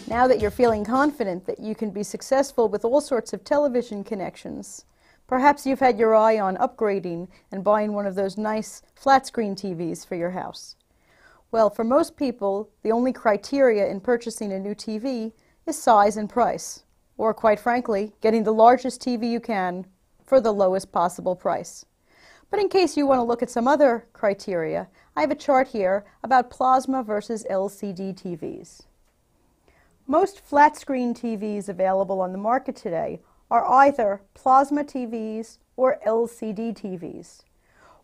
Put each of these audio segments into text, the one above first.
Now that you're feeling confident that you can be successful with all sorts of television connections, perhaps you've had your eye on upgrading and buying one of those nice flat-screen TVs for your house. Well, for most people, the only criteria in purchasing a new TV is size and price, or quite frankly, getting the largest TV you can for the lowest possible price. But in case you want to look at some other criteria, I have a chart here about plasma versus LCD TVs. Most flat-screen TVs available on the market today are either plasma TVs or LCD TVs.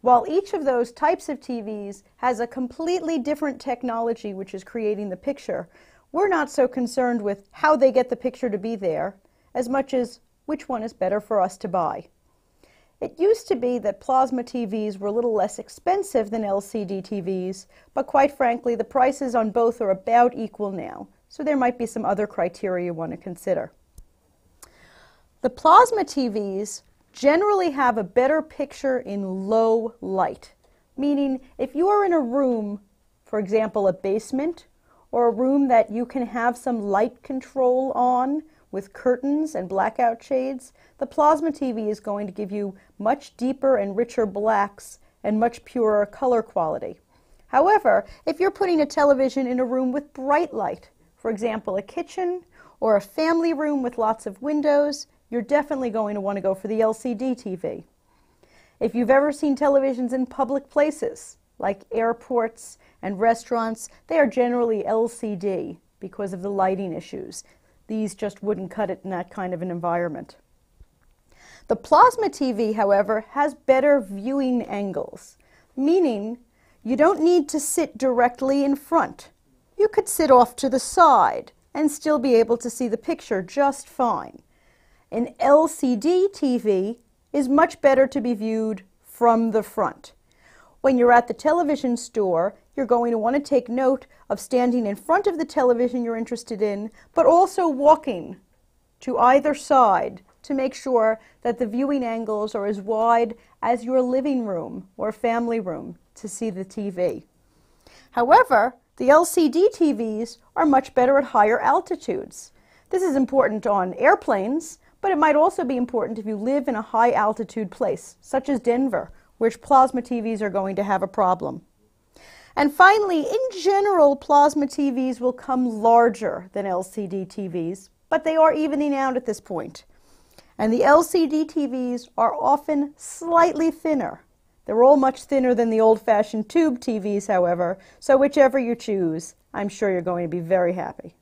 While each of those types of TVs has a completely different technology which is creating the picture, we're not so concerned with how they get the picture to be there as much as which one is better for us to buy. It used to be that plasma TVs were a little less expensive than LCD TVs, but quite frankly, the prices on both are about equal now, so there might be some other criteria you want to consider. The plasma TVs generally have a better picture in low light, meaning if you are in a room, for example a basement, or a room that you can have some light control on with curtains and blackout shades, the plasma TV is going to give you much deeper and richer blacks and much purer color quality. However, if you're putting a television in a room with bright light, for example a kitchen or a family room with lots of windows, you're definitely going to want to go for the LCD TV. If you've ever seen televisions in public places, like airports and restaurants, they are generally LCD because of the lighting issues. These just wouldn't cut it in that kind of an environment. The plasma TV, however, has better viewing angles, meaning you don't need to sit directly in front. You could sit off to the side and still be able to see the picture just fine. An LCD TV is much better to be viewed from the front. When you're at the television store, you're going to want to take note of standing in front of the television you're interested in, but also walking to either side to make sure that the viewing angles are as wide as your living room or family room to see the TV. However, the LCD TVs are much better at higher altitudes. This is important on airplanes, but it might also be important if you live in a high altitude place, such as Denver, where plasma TVs are going to have a problem. And finally, in general, plasma TVs will come larger than LCD TVs, but they are evening out at this point. And the LCD TVs are often slightly thinner. They're all much thinner than the old-fashioned tube TVs, however, so whichever you choose, I'm sure you're going to be very happy.